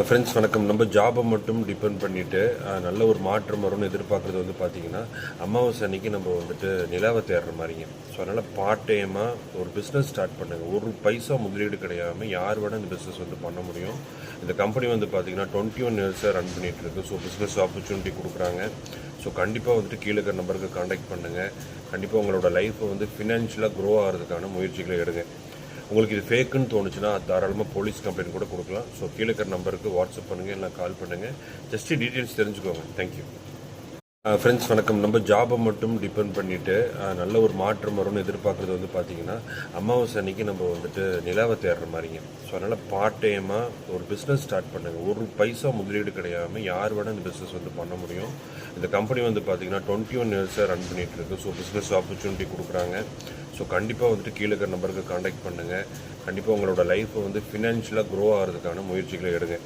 Friends வணக்கம். நம்ம ஜாபை மட்டும் டிபெண்ட் பண்ணிவிட்டு நல்ல ஒரு மாற்றம் வரும்னு எதிர்பார்க்குறது பார்த்தீங்கன்னா, அமாவாசை அன்னைக்கு நம்ம நிலாவை தேடுற மாதிரிங்க. ஸோ அதனால் பார்ட் டைமாக ஒரு பிஸ்னஸ் ஸ்டார்ட் பண்ணுங்கள். ஒரு பைசா முதலீடு கிடையாமல் யார் வேணால் இந்த பிஸ்னஸ் பண்ண முடியும். இந்த கம்பெனி பார்த்தீங்கன்னா 21 இயர்ஸாக ரன் பண்ணிகிட்ருக்கு. ஸோ பிஸ்னஸ் ஆப்பர்ச்சுனிட்டி கொடுக்குறாங்க. ஸோ கண்டிப்பாக கீழே இருக்கிற நம்பருக்கு காண்டாக்ட் பண்ணுங்கள். கண்டிப்பாக உங்களோட லைஃப்பை ஃபினான்ஷியலாக க்ரோ ஆகிறதுக்கான முயற்சிகளை எடுங்க. உங்களுக்கு இது ஃபேக்குன்னு தோணுச்சுன்னா தாராளமாக போலீஸ் கம்ப்ளைண்ட் கூட கொடுக்கலாம். ஸோ கீழே இருக்கிற நம்பருக்கு வாட்ஸ்அப் பண்ணுங்கள், இல்லை கால் பண்ணுங்கள். ஜஸ்ட்டு டீட்டெயில்ஸ் தெரிஞ்சுக்கோங்க. தேங்க்யூ. ஃப்ரெண்ட்ஸ் வணக்கம். நம்ம ஜாபை மட்டும் டிபெண்ட் பண்ணிவிட்டு நல்ல ஒரு மாற்றம் வரும்னு எதிர்பார்க்குறது பார்த்தீங்கன்னா, அமாவாசை அன்னைக்கு நம்ம நிலாவை தேடுற மாதிரிங்க. ஸோ அதனால் பார்ட் டைமாக ஒரு பிஸ்னஸ் ஸ்டார்ட் பண்ணுங்கள். ஒரு பைசா முதலீடு கிடையாமல் யார் வேணால் இந்த பிஸ்னஸ் பண்ண முடியும். இந்த கம்பெனி பார்த்தீங்கன்னா 21 இயர்ஸாக ரன் பண்ணிகிட்ருக்கு. ஸோ பிஸ்னஸ் ஆப்பர்ச்சுனிட்டி கொடுக்குறாங்க. ஸோ கண்டிப்பாக கீழே இருக்கிற நம்பருக்கு காண்டாக்ட் பண்ணுங்கள். கண்டிப்பாக உங்களோட லைஃப்பை ஃபினான்ஷியலாக க்ரோ ஆகிறதுக்கான முயற்சிகளை எடுங்க.